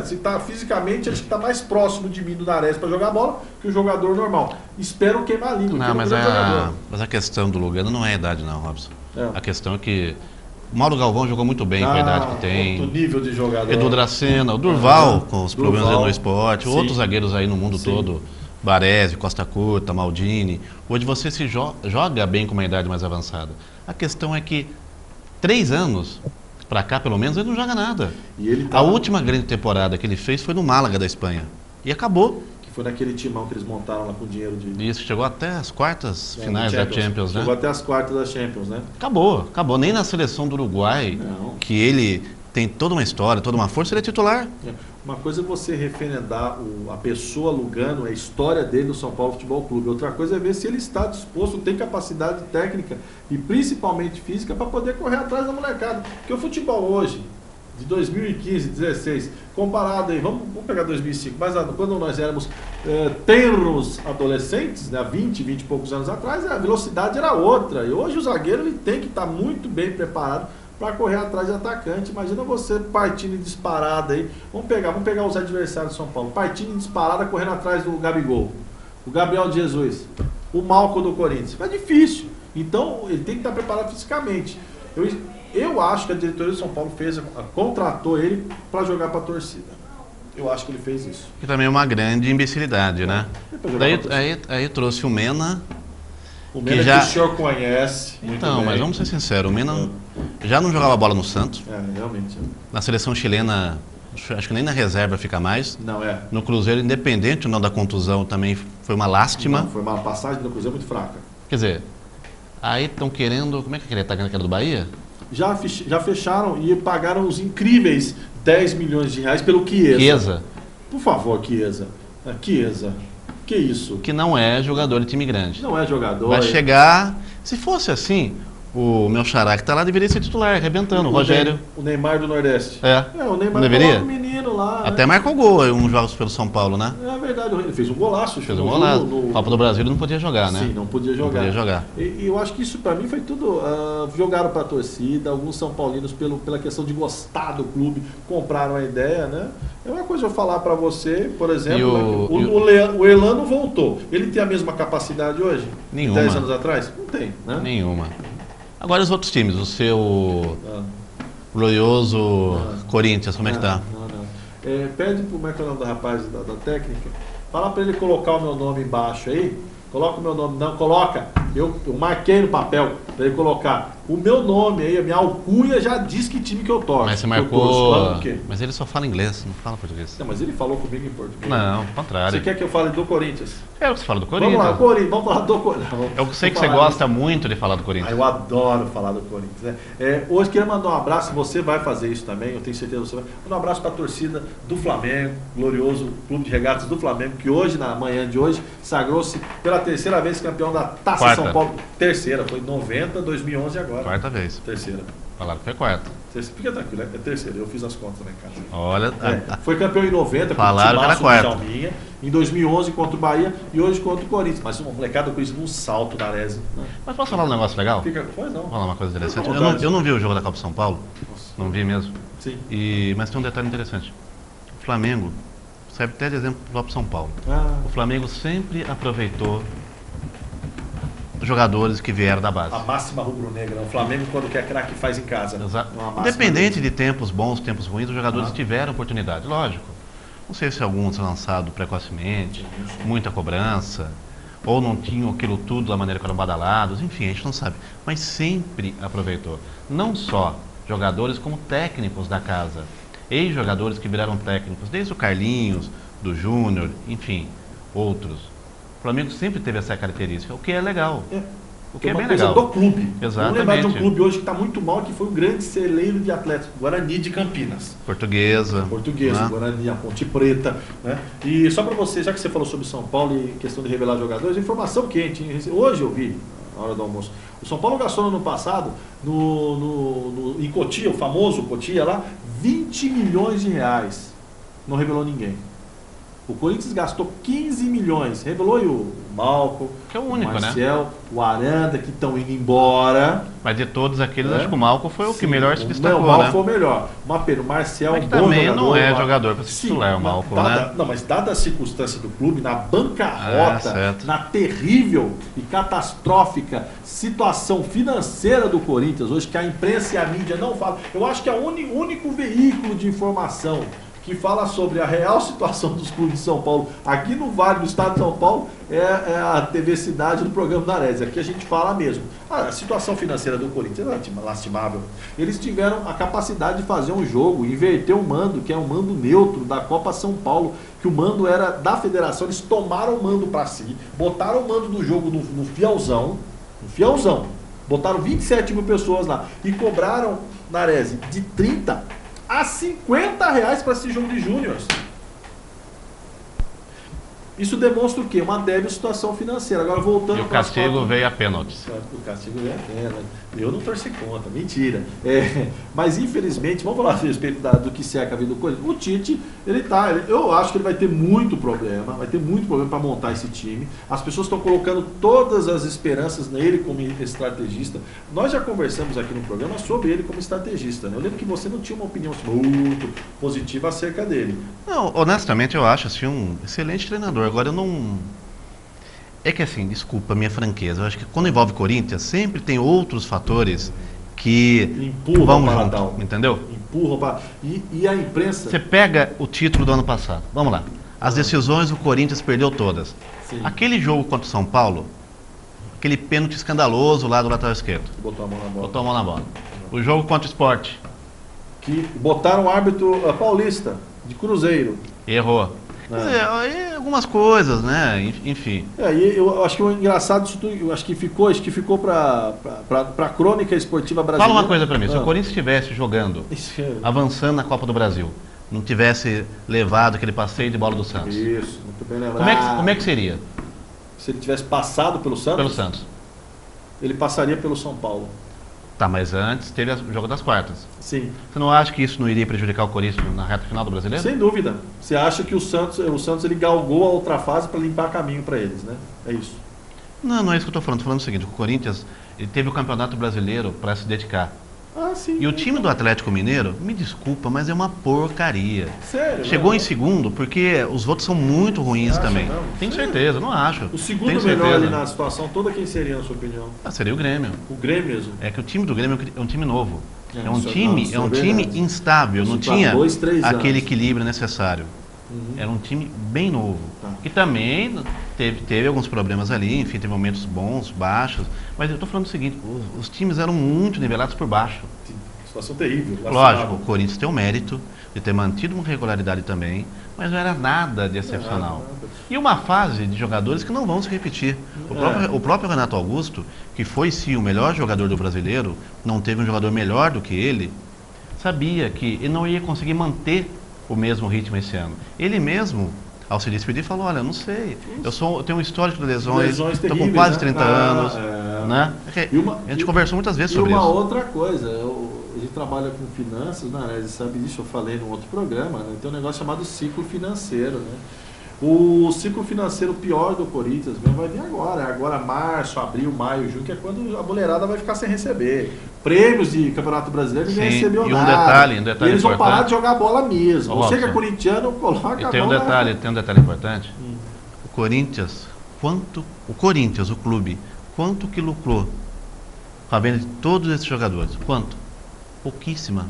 se está fisicamente, acho que está mais próximo de mim do Nares para jogar bola que o jogador normal. Espero queimar a língua. Não, mas a questão do Lugano não é a idade não, Robson. A questão é que o Mauro Galvão jogou muito bem com a idade que tem. Outro nível de jogador. Edu Dracena, o Durval, com os problemas aí no esporte, outros zagueiros aí no mundo todo, Baresi, Costa Curta, Maldini. Hoje você se joga bem com uma idade mais avançada. A questão é que 3 anos pra cá, pelo menos, ele não joga nada. E ele A última grande temporada que ele fez foi no Málaga da Espanha. E acabou. Que foi naquele timão que eles montaram lá com dinheiro de... Isso, chegou até as quartas finais da Champions, né? Chegou até as quartas da Champions, né? Acabou. Nem na seleção do Uruguai, que ele tem toda uma história, toda uma força, ele é titular. Uma coisa é você referendar a pessoa Lugano, a história dele no São Paulo Futebol Clube. Outra coisa é ver se ele está disposto, tem capacidade técnica e principalmente física para poder correr atrás da molecada. Porque o futebol hoje, de 2015, 2016, comparado aí, vamos pegar 2005, mas quando nós éramos tenros adolescentes, né, 20 e poucos anos atrás, a velocidade era outra. E hoje o zagueiro ele tem que estar muito bem preparado para correr atrás de atacante. Imagina você partindo em disparada aí. Vamos pegar os adversários de São Paulo. Partindo em disparada, correndo atrás do Gabigol, o Gabriel de Jesus, o Malcom do Corinthians. É difícil. Então, ele tem que estar preparado fisicamente. Eu acho que a diretoria de São Paulo contratou ele para jogar para a torcida. Eu acho que ele fez isso. Que também é uma grande imbecilidade, né? Aí trouxe o Mena. O Mena que o senhor conhece. Então, mas vamos ser sinceros, o Mena já não jogava bola no Santos. Realmente. Na seleção chilena, acho que nem na reserva fica mais. Não, é. No Cruzeiro, independente ou não da contusão, também foi uma lástima. Não, foi uma passagem do Cruzeiro muito fraca. Quer dizer, aí estão querendo... Como é que ele está querendo, que era do Bahia? Já fecharam e pagaram os incríveis 10 milhões de reais pelo Chiesa. Chiesa. Por favor, Chiesa. Chiesa. Que isso? Que não é jogador de time grande. Não é jogador. Vai chegar... Se fosse assim, o meu xará que está lá deveria ser titular, arrebentando. O Rogério. O Neymar do Nordeste. O Neymar deveria? O menino lá. Até marcou gol em uns jogos pelo São Paulo, né? É verdade, ele fez um golaço. Fez um golaço. Copa do Brasil ele não podia jogar, né? Sim, não podia jogar. Não podia jogar. E eu acho que isso pra mim foi tudo... jogaram pra torcida, alguns São Paulinos pela questão de gostar do clube, compraram a ideia, né? É uma coisa eu falar pra você, por exemplo, o Elano voltou. Ele tem a mesma capacidade hoje? Nenhuma. 10 anos atrás? Não tem, né? Nenhuma. Agora os outros times, o seu glorioso Corinthians, como é que tá? Não. Pede pro nome do rapaz da técnica, fala pra ele colocar o meu nome embaixo aí, coloca o meu nome, não, coloca, eu marquei no papel pra ele colocar o meu nome aí, a minha alcunha já diz que time que eu torço. Mas você marcou, quê? Mas ele só fala inglês, não fala português. Não, mas ele falou comigo em português. Não, ao contrário. Você quer que eu fale do Corinthians? Quero que você fale do Corinthians. Vamos lá, Corinthians, vamos falar do Corinthians. Eu sei que você gosta muito de falar do Corinthians. Eu adoro falar do Corinthians, né? Hoje queria mandar um abraço, você vai fazer isso também, eu tenho certeza que você vai. Mandar um abraço para a torcida do Flamengo, glorioso Clube de Regatas do Flamengo, que hoje, na manhã de hoje, sagrou-se pela terceira vez campeão da Taça São Paulo. Terceira, foi 90, 2011 e agora. Quarta vez. Terceira. Falaram que foi quarta. Fica tranquilo, é terceira, eu fiz as contas lá em casa. Olha, foi campeão em 90, falaram que era quarta. Em 2011 contra o Bahia e hoje contra o Corinthians. Mas uma molecada do Corinthians num salto da Arese. Né? Mas posso falar um negócio legal? Pois não. Vou falar uma coisa interessante. Eu não vi o jogo da Copa São Paulo. Nossa. Não vi mesmo. Sim. Mas tem um detalhe interessante. O Flamengo serve até de exemplo para o São Paulo. O Flamengo sempre aproveitou jogadores que vieram da base. A máxima rubro-negra. O Flamengo, quando quer craque, faz em casa. Exato. Independente de tempos bons, tempos ruins, os jogadores tiveram oportunidade. Lógico. Não sei se alguns lançados precocemente, muita cobrança, ou não tinham aquilo tudo da maneira que eram badalados, enfim, a gente não sabe. Mas sempre aproveitou. Não só jogadores, como técnicos da casa. Ex-jogadores que viraram técnicos, desde o Carlinhos, do Júnior, enfim, outros. O Flamengo sempre teve essa característica, o que é legal. O que é bem legal. Do clube. Exatamente. Vamos lembrar de um clube hoje que está muito mal, que foi um grande celeiro de atletas, Guarani de Campinas. Portuguesa, Guarani, a Ponte Preta. Né? E só para você, já que você falou sobre São Paulo e questão de revelar jogadores, informação quente. Hoje eu vi, na hora do almoço, o São Paulo gastou no ano passado, em Cotia, o famoso Cotia lá, 20 milhões de reais. Não revelou ninguém. O Corinthians gastou 15 milhões. Revelou aí o Malco, que é o único, o Marcel, o Aranda, que estão indo embora. Mas de todos aqueles, acho que o Malco foi o que melhor se destacou, o Malco foi o melhor. Uma pena, o Marcel, mas também jogador, não é jogador para se titular, o Malco, né? Não, mas dada a circunstância do clube, na bancarrota, na terrível e catastrófica situação financeira do Corinthians, hoje que a imprensa e a mídia não falam, eu acho que é o único veículo de informação que fala sobre a real situação dos clubes de São Paulo aqui no Vale do Estado de São Paulo é a TV Cidade do programa da Arese. Aqui a gente fala mesmo. A situação financeira do Corinthians é lastimável. Eles tiveram a capacidade de fazer um jogo, inverter o mando, que é um mando neutro da Copa São Paulo, que o mando era da federação. Eles tomaram o mando para si, botaram o mando do jogo no fielzão, botaram 27 mil pessoas lá e cobraram na Arese de 30 a 50 reais para esse jogo de júniores. Isso demonstra o quê? Uma débil situação financeira. Agora voltando... E o castigo veio a pênaltis. O castigo veio a pênalti. Eu não torci contra, mentira. Mas infelizmente, vamos falar a respeito do que cerca a vida do Corinthians. O Tite, eu acho que ele vai ter muito problema para montar esse time. As pessoas estão colocando todas as esperanças nele como estrategista. Nós já conversamos aqui no programa sobre ele como estrategista, né? Eu lembro que você não tinha uma opinião muito positiva acerca dele. Não, honestamente eu acho assim, um excelente treinador. Agora eu não... É que assim, desculpa a minha franqueza, eu acho que quando envolve Corinthians, sempre tem outros fatores que empurram vão junto, entendeu? empurram para... E a imprensa... Você pega o título do ano passado. Vamos lá. As decisões o Corinthians perdeu todas. Sim. Aquele jogo contra o São Paulo, aquele pênalti escandaloso lá do lateral esquerdo. Botou a mão na bola. Botou a mão na bola. O jogo contra o Sport. Que botaram o árbitro paulista, de Cruzeiro. Errou. Quer dizer, algumas coisas, né? Enfim. E eu acho que o engraçado disso tudo, eu acho que ficou para a crônica esportiva brasileira. Fala uma coisa pra mim, se o Corinthians estivesse jogando, avançando na Copa do Brasil, não tivesse levado aquele passeio de bola do Santos. Isso, muito bem lembrado. Como é que seria? Se ele tivesse passado pelo Santos? Pelo Santos. Ele passaria pelo São Paulo. Tá, mas antes teve o jogo das quartas. Sim. Você não acha que isso não iria prejudicar o Corinthians na reta final do Brasileiro? Sem dúvida. Você acha que o Santos ele galgou a outra fase para limpar caminho para eles, né? É isso. Não é isso que eu estou falando. Estou falando o seguinte, o Corinthians ele teve o Campeonato Brasileiro para se dedicar. Ah, sim. E o time do Atlético Mineiro, me desculpa, mas é uma porcaria. Sério? Chegou em segundo porque os votos são muito ruins também. Não? Tenho Sério? certeza, não acho. O segundo Tenho melhor certeza. ali na situação toda, quem seria, na sua opinião? Seria o Grêmio. O Grêmio mesmo? É que o time do Grêmio é um time novo. É um isso time, não, é um isso é time verdade. instável, não Isso tá tinha 2, 3 aquele anos. equilíbrio necessário. Era um time bem novo. Tá. Que também teve alguns problemas ali, enfim, teve momentos bons, baixos. Mas eu estou falando o seguinte, os times eram muito nivelados por baixo. Sim. Situação terrível. Lógico, o Corinthians tem o mérito de ter mantido uma regularidade também, mas não era nada de excepcional. Nada. E uma fase de jogadores que não vão se repetir. O próprio Renato Augusto, que foi sim o melhor jogador do brasileiro, não teve um jogador melhor do que ele, sabia que ele não ia conseguir manter o mesmo ritmo esse ano. Ele mesmo, ao se despedir, falou, olha, não sei, eu tenho um histórico de lesões estou com terríveis, quase né? 30 anos. Né? A gente conversou muitas vezes sobre isso. E uma outra coisa, a gente trabalha com finanças, né? Você sabe disso, eu falei num outro programa, né? Tem um negócio chamado ciclo financeiro, né? O ciclo financeiro pior do Corinthians mesmo vai vir agora. Agora março, abril, maio, junho, que é quando a boleirada vai ficar sem receber. Prêmios de Campeonato Brasileiro ninguém recebeu e nada. Um detalhe e eles vão importante. parar de jogar bola mesmo. Ô, Você que é Robson, corintiano, coloca a tem um bola. Tem um detalhe importante. O Corinthians, o clube, quanto que lucrou com a venda de todos esses jogadores? Quanto? Pouquíssima.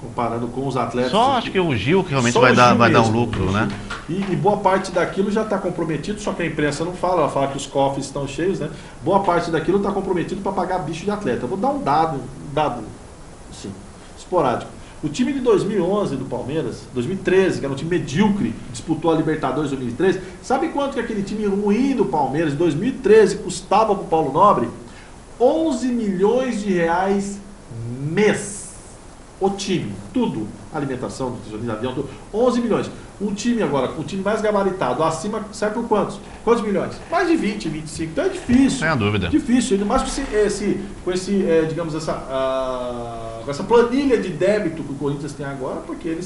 Comparando com os atletas. Só acho que o Gil que realmente Só vai o dar Gil um mesmo. lucro, né? E boa parte daquilo já está comprometido, só que a imprensa não fala, ela fala que os cofres estão cheios, né? Boa parte daquilo está comprometido para pagar bicho de atleta. Eu vou dar um dado assim, esporádico. O time de 2011 do Palmeiras, 2013, que era um time medíocre, disputou a Libertadores 2013, sabe quanto que aquele time ruim do Palmeiras, de 2013, custava para o Paulo Nobre? 11 milhões de reais mês. O time, tudo, alimentação, nutricionista, avião, tudo, 11 milhões. O time agora, o time mais gabaritado, acima, sai por quantos? Quantos milhões? Mais de 20, 25. Então é difícil. Sem a dúvida. Difícil, ainda mais com digamos, essa planilha de débito que o Corinthians tem agora, porque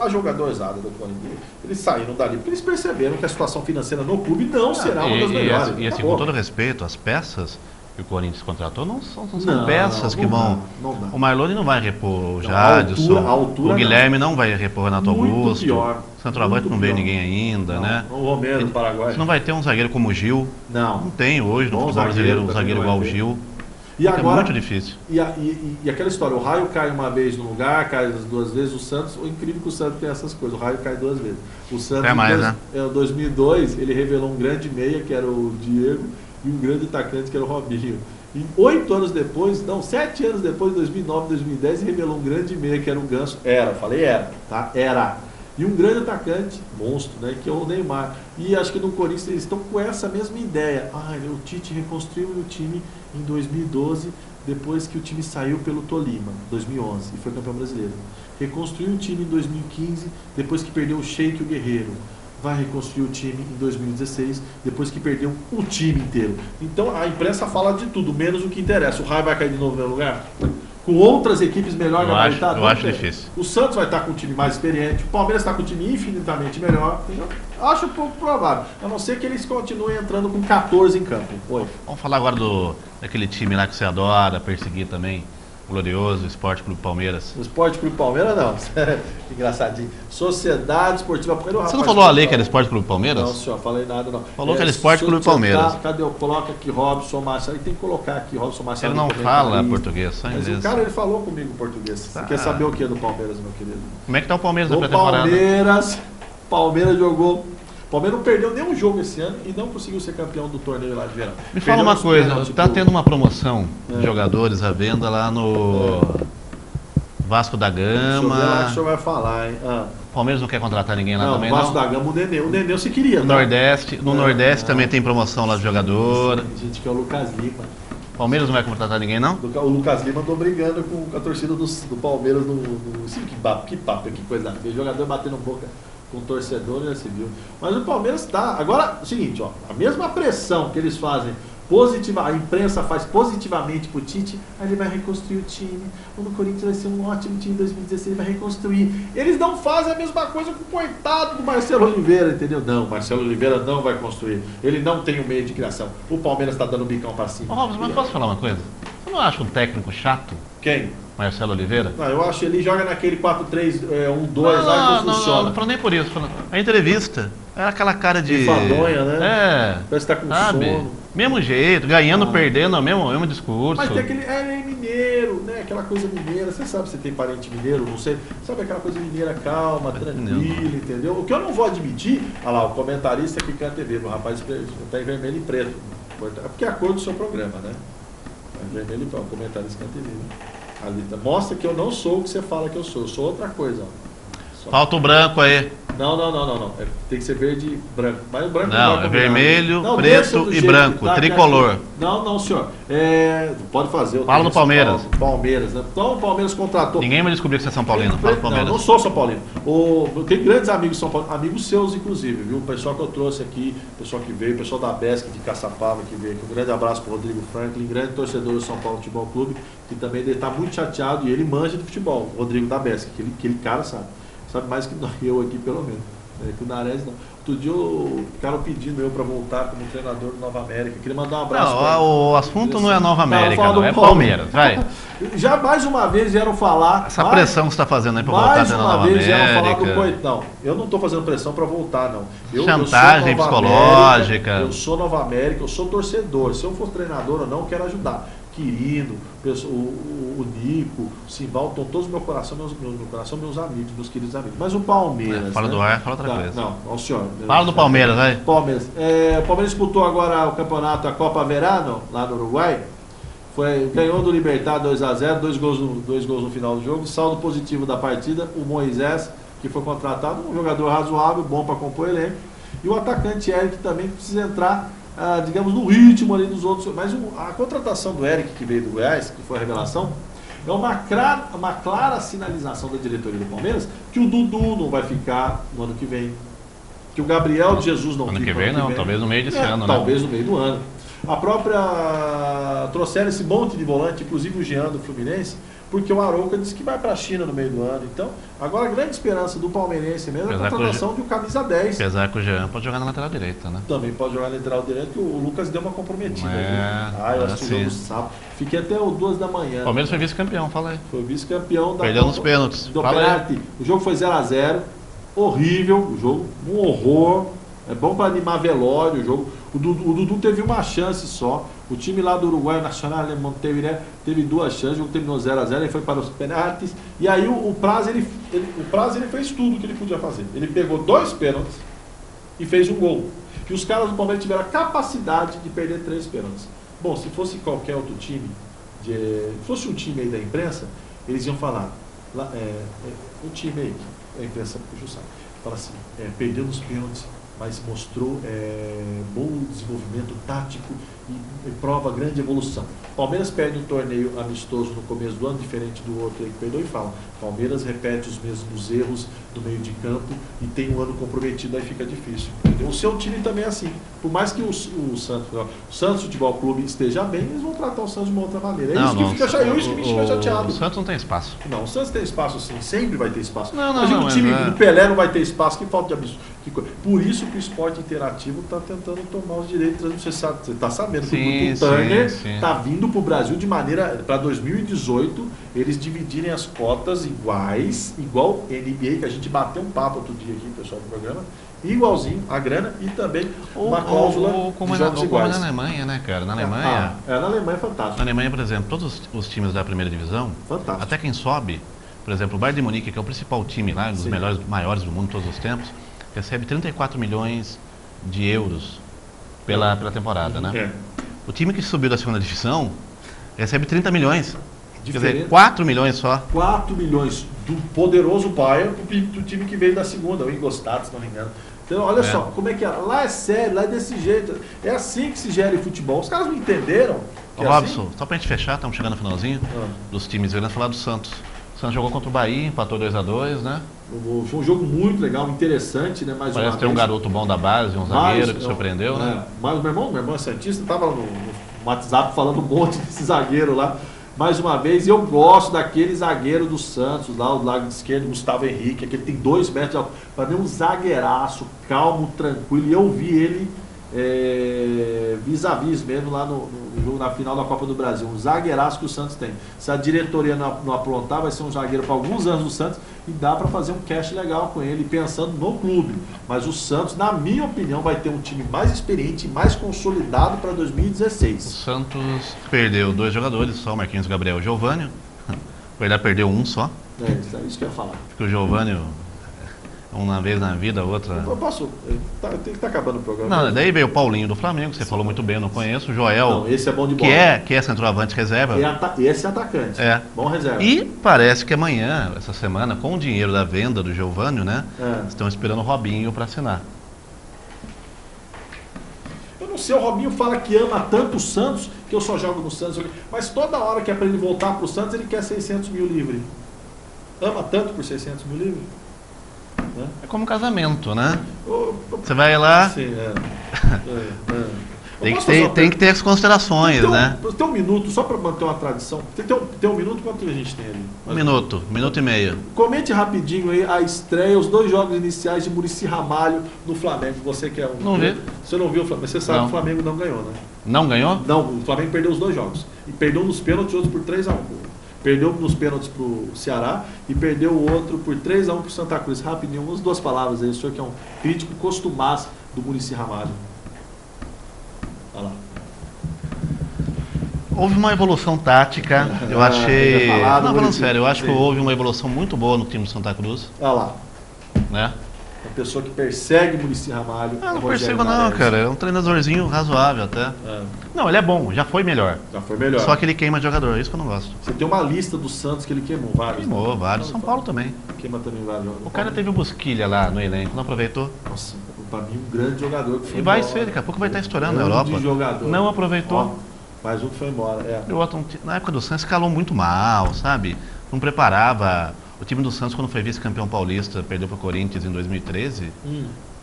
a jogadorzada do Corinthians, eles saíram dali porque eles perceberam que a situação financeira no clube não será uma das melhores. E assim, com todo respeito, as peças que o Corinthians contratou não são peças que vão... Não dá. O Marlone não vai repor o Jadson, a altura o Guilherme não vai repor o Renato Muito Augusto, pior. o centroavante Muito não veio pior. ninguém ainda, né? O Romero do Paraguai. Você não vai ter um zagueiro como o Gil, não tem hoje no Bom futebol brasileiro um zagueiro zagueiro também igual o vai ter. Gil. E agora, é muito difícil. E aquela história, o raio cai uma vez no lugar, cai as duas vezes, o Santos, o incrível que o Santos tem essas coisas, o raio cai duas vezes. O Santos, Até mais, né? Em 2002, ele revelou um grande meia, que era o Diego, e um grande atacante, que era o Robinho. E 7 anos depois, em 2009, 2010, ele revelou um grande meia, que era o Ganso. Era. E um grande atacante, monstro, né, que é o Neymar. E acho que no Corinthians eles estão com essa mesma ideia. O Tite reconstruiu o time em 2012, depois que o time saiu pelo Tolima, 2011, e foi campeão brasileiro. Reconstruiu o time em 2015, depois que perdeu o Sheik e o Guerreiro. Vai reconstruir o time em 2016, depois que perdeu o time inteiro. Então a imprensa fala de tudo, menos o que interessa. O Raio vai cair de novo no lugar? Com outras equipes melhor gabaritadas? Eu acho difícil. O Santos vai estar com um time mais experiente, o Palmeiras está com um time infinitamente melhor. Entendeu? Acho pouco provável. A não ser que eles continuem entrando com 14 em campo. Vamos falar agora daquele time lá que você adora perseguir também. glorioso Esporte Clube Palmeiras. O Esporte Clube Palmeiras não. Engraçadinho. Sociedade Esportiva Palmeiras. Você não falou ali que era Esporte Clube Palmeiras? Não, senhor, falei nada não. Falou que era Esporte Clube Palmeiras. Cadê? Coloca aqui Robson Marcelo. Tem que colocar aqui Robson Marcelo. Ele não fala português, só inglês. Mas o cara, ele falou comigo português. Tá. Você quer saber o que do Palmeiras, meu querido? Como é que tá o Palmeiras na O pré-temporada? Palmeiras jogou. O Palmeiras não perdeu nenhum jogo esse ano e não conseguiu ser campeão do torneio lá de verão. Me fala uma coisa, tá tendo uma promoção de jogadores à venda lá no Vasco da Gama. Deixa eu ver lá que o senhor vai falar, hein? O Palmeiras não quer contratar ninguém lá também, Vasco não? da Gama, o Nenê se queria, No tá? Nordeste também tem promoção lá de jogador. Gente, que é o Lucas Lima. O Palmeiras não vai contratar ninguém, não? O Lucas Lima andou brigando com a torcida do Palmeiras Sim, que papo, que coisa. O jogador batendo boca com o torcedor, já se viu. Mas o Palmeiras tá. Agora, o seguinte, ó, a mesma pressão que eles fazem positiva, a imprensa faz positivamente pro Tite, aí ele vai reconstruir o time. O do Corinthians vai ser um ótimo time em 2016, ele vai reconstruir. Eles não fazem a mesma coisa com o coitado do Marcelo Oliveira, entendeu? Não, Marcelo Oliveira não vai construir. Ele não tem o meio de criação. O Palmeiras tá dando bicão pra cima. Ô, Robson, mas posso falar uma coisa? Você não acha um técnico chato? Quem? Marcelo Oliveira? Não, eu acho que ele joga naquele 4-3-1-2 lá que não funciona. Não, falando nem por isso. A entrevista era aquela cara de enfadonha, né? É. Parece que tá com sabe? sono. Mesmo jeito, ganhando, perdendo, mesmo discurso. Mas tem aquele. É mineiro, né? Aquela coisa mineira. Você sabe se tem parente mineiro, não sei. Sabe aquela coisa mineira calma, tranquila, entendeu? O que eu não vou admitir, olha lá, o comentarista que canta TV, o rapaz tá em vermelho e preto. É porque é a cor do seu programa, né? É vermelho e preto, o comentarista canta TV, né? Ali, mostra que eu não sou o que você fala que eu sou outra coisa, ó. Falta o branco aí. Não. Tem que ser verde e branco. Mas o branco não vai é vermelho, não, preto e branco, tá, tricolor. Não, senhor. Pode fazer. Fala do Palmeiras. Palmeiras, né? Então o Palmeiras contratou. Ninguém vai descobrir que você é São Paulino. Fala do Palmeiras. Não sou São Paulino. Tem grandes amigos São Paulo, amigos seus, inclusive, viu? O pessoal que eu trouxe aqui, o pessoal que veio, o pessoal da Besc de Caçapava que veio aqui. Um grande abraço para o Rodrigo Franklin, grande torcedor do São Paulo Futebol Clube, que também deve estar muito chateado e ele manja de futebol. O Rodrigo da Besc, aquele cara sabe mais que eu aqui, pelo menos. Que o Nares não. Outro dia ficaram pedindo eu para voltar como treinador do Nova América. Queria mandar um abraço. Não, o assunto não é Nova América, não, é Palmeiras. Vai. Já mais uma vez vieram falar. Essa pressão que você está fazendo aí para voltar a treinar Nova América. Mais uma vez vieram falar do Coitão. Eu não estou fazendo pressão para voltar, não. Chantagem psicológica. Eu sou Nova América, eu sou torcedor. Se eu for treinador ou não, eu quero ajudar. Quirino, o Nico, o Simval, estão todos no meu coração, meus amigos, meus queridos amigos. Mas o Palmeiras. Fala do ar, fala outra coisa. Não, o senhor. Fala do Palmeiras, vai. Palmeiras. O Palmeiras disputou agora o campeonato, a Copa Verano, lá no Uruguai. Ganhou do Libertad 2-0, dois gols no final do jogo. Saldo positivo da partida, o Moisés, que foi contratado, um jogador razoável, bom para compor o elenco. E o atacante Eric também precisa entrar, digamos, no ritmo ali dos outros. Mas a contratação do Eric, que veio do Goiás, que foi a revelação, é uma clara sinalização da diretoria do Palmeiras que o Dudu não vai ficar no ano que vem, que o Gabriel de Jesus não fica no ano que vem, não, talvez no meio desse ano, né? Talvez no meio do ano. A própria trouxeram esse monte de volante, inclusive o Jean do Fluminense, porque o Arouca disse que vai para a China no meio do ano. Então, agora a grande esperança do palmeirense mesmo é a contratação de um camisa 10. Apesar que o Jean pode jogar na lateral direita, né? Também pode jogar na lateral direita, que o Lucas deu uma comprometida. Eu assisti o jogo sábado. Fiquei até 2 da manhã. O Palmeiras foi vice-campeão, fala aí. Foi vice-campeão da Perdeu nos pênaltis. Do penalti. O jogo foi 0-0. Horrível o jogo, um horror. É bom para animar velório o jogo. O Dudu teve uma chance só. O time lá do Uruguai, Nacional de Montevideo, teve 2 chances. O jogo terminou 0-0. Ele foi para os penaltis. E aí o Praz, ele fez tudo que ele podia fazer. Ele pegou 2 pênaltis e fez um gol. E os caras do Palmeiras tiveram a capacidade de perder 3 pênaltis. Bom, se fosse qualquer outro time, fosse um time aí da imprensa, eles iam falar. O time aí, a imprensa puxa o saco. Fala assim, perdeu nos pênaltis, mas mostrou bom desenvolvimento tático e prova grande evolução. Palmeiras perde um torneio amistoso no começo do ano, diferente do outro aí que perdeu, e fala, Palmeiras repete os mesmos erros do meio de campo e tem um ano comprometido, aí fica difícil. Entendeu? O seu time também é assim. Por mais que o Santos Futebol Clube esteja bem, eles vão tratar o Santos de uma outra maneira. É isso que me fica chateado. O Santos não tem espaço. Não, o Santos tem espaço sim, sempre vai ter espaço. Não, Imagina o time do Pelé não vai ter espaço, que falta de absurdo. Por isso que o esporte interativo está tentando tomar os direitos. Você está sabendo que o Grupo Turner está vindo para o Brasil de maneira, para 2018, eles dividirem as cotas iguais, igual NBA, que a gente bateu um papo outro dia aqui, pessoal do programa, igualzinho a grana e também uma cláusula como de jogos iguais. Como na Alemanha, né, cara? Na Alemanha... na Alemanha é fantástico. Na Alemanha, por exemplo, todos os times da primeira divisão, fantástico. Até quem sobe, por exemplo, o Bayern de Munique, que é o principal time lá, um dos maiores do mundo todos os tempos, recebe 34 milhões de euros pela temporada, né? O time que subiu da segunda divisão recebe 30 milhões. Quer dizer, 4 milhões só. 4 milhões do poderoso Bayern do time que veio da segunda, o Ingolstadt, se não me engano. Então, olha só, como é que é? Lá é sério, lá é desse jeito. É assim que se gera em futebol. Os caras não entenderam. Robson, assim? Só pra gente fechar, estamos chegando no finalzinho dos times. Eu ia falar do Santos. O Santos jogou contra o Bahia, empatou 2-2, né? Foi um jogo muito legal, interessante, né? Parece ter um garoto bom da base, um zagueiro que surpreendeu, né? Mas meu irmão é santista, estava no WhatsApp falando um monte desse zagueiro lá. Mais uma vez, eu gosto daquele zagueiro do Santos, lá do lado esquerdo, Gustavo Henrique, aquele tem 2 metros de altura. Para mim, um zagueiraço, calmo, tranquilo. E eu vi ele vis-a-vis mesmo lá no jogo, na final da Copa do Brasil. Um zagueiraço que o Santos tem. Se a diretoria não aprontar, vai ser um zagueiro para alguns anos do Santos e dá para fazer um cash legal com ele, pensando no clube. Mas o Santos, na minha opinião, vai ter um time mais experiente e mais consolidado para 2016. O Santos perdeu 2 jogadores, só o Marquinhos Gabriel e o Giovânio. O Verdade perdeu um só. É isso que eu ia falar. Porque o Giovânio, uma vez na vida, outra... Eu posso... Tá acabando o programa. Não, daí veio o Paulinho do Flamengo, que você falou muito bem, eu não conheço. O Joel, não, esse é bom de bola. Que é centroavante reserva. Esse é atacante. Bom reserva. E parece que amanhã, essa semana, com o dinheiro da venda do Giovânio, né? Estão esperando o Robinho para assinar. Eu não sei, o Robinho fala que ama tanto o Santos, que eu só jogo no Santos. Mas toda hora que é para ele voltar pro Santos, ele quer 600 mil livre. Ama tanto por 600 mil livre? É como um casamento, né? Você vai lá... Sim, Tem que ter as considerações, né? Tem um minuto, só para manter uma tradição. Tem um minuto, quanto a gente tem ali? Um minuto e meio. Comente rapidinho aí a estreia, os 2 jogos iniciais de Muricy Ramalho no Flamengo. Você que é um... Não vi. Você não viu o Flamengo? Você sabe que o Flamengo não ganhou, né? Não ganhou? Não, o Flamengo perdeu os 2 jogos. E perdeu nos pênaltis, outro por 3-1. Perdeu nos pênaltis pro Ceará e perdeu o outro por 3-1 pro Santa Cruz. Rapidinho, umas 2 palavras aí. O senhor que é um crítico costumaz do Muricy Ramalho. Olha lá. Houve uma evolução tática, eu achei... Não, falando sério, eu acho que houve uma evolução muito boa no time do Santa Cruz. Olha lá. Né? Uma pessoa que persegue Muricy Ramalho. Não percebo não, cara. É um treinadorzinho razoável até. Não, ele é bom, já foi melhor. Já foi melhor. Só que ele queima jogador, é isso que eu não gosto. Você tem uma lista do Santos que ele queimou vários. Queimou vários. São Paulo também. Queima também vários jogadores. O cara teve o Busquilha lá no elenco, não aproveitou. Nossa, pra mim um grande jogador que foi E vai embora. ser, daqui a pouco vai estar estourando na Europa. Jogador. Não aproveitou. Mais um que foi embora. E o outro, na época do Santos, escalou muito mal, sabe? Não preparava. O time do Santos, quando foi vice-campeão paulista, perdeu para o Corinthians em 2013.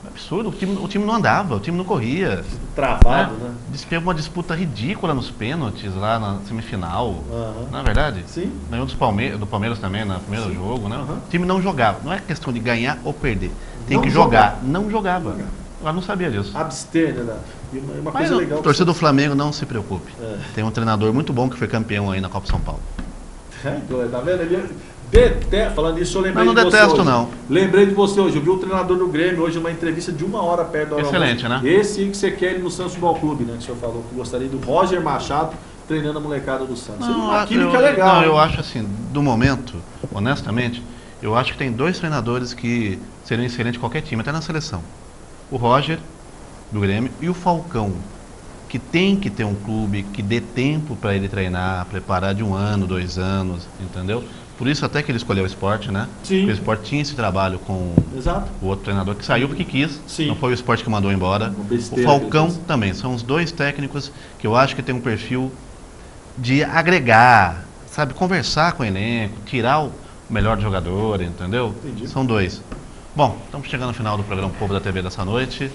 Absurdo, o time não andava, o time não corria. Travado, né? Teve uma disputa ridícula nos pênaltis lá na semifinal. Não é verdade? Sim. Ganhou do Palmeiras também no primeiro jogo, né? O time não jogava. Não é questão de ganhar ou perder. Tem que jogar. Não jogava. Eu não sabia disso. Abster, né? Uma coisa legal. A torcida do Flamengo não se preocupe. Tem um treinador muito bom que foi campeão aí na Copa São Paulo. Tá vendo? Ele falando nisso, eu lembrei de você. Não detesto, não. Lembrei de você hoje. Eu vi o treinador do Grêmio hoje numa entrevista de 1 hora perto da hora. Excelente, né? Esse que você quer ir no Santos Futebol Clube, né? Que o senhor falou que gostaria do Roger Machado treinando a molecada do Santos. Uma química legal. Não, eu acho assim, do momento, honestamente, eu acho que tem 2 treinadores que seriam excelentes em qualquer time, até na seleção. O Roger, do Grêmio, e o Falcão, que tem que ter um clube que dê tempo para ele treinar, preparar de 1 ano, 2 anos, entendeu? Por isso até que ele escolheu o Sport, né? Sim. Porque o Sport tinha esse trabalho com o outro treinador que saiu porque quis. Sim. Não foi o Sport que mandou embora. O Falcão também. São os 2 técnicos que eu acho que tem um perfil de agregar, sabe? Conversar com o elenco, tirar melhor jogador, entendeu? Entendi. São 2. Bom, estamos chegando no final do programa Povo da TV dessa noite.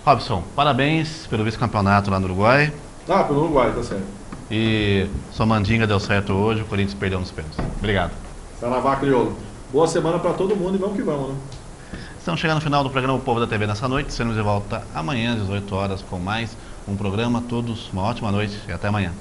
Robson, parabéns pelo vice-campeonato lá no Uruguai. Ah, pelo Uruguai, tá certo. E sua mandinga deu certo hoje, o Corinthians perdeu nos pênaltis. Obrigado. Saravá Crioulo. Boa semana para todo mundo e vamos que vamos, né? Estamos chegando no final do programa O Povo da TV nessa noite. Seremos de volta amanhã às 18 horas com mais um programa. Todos uma ótima noite e até amanhã.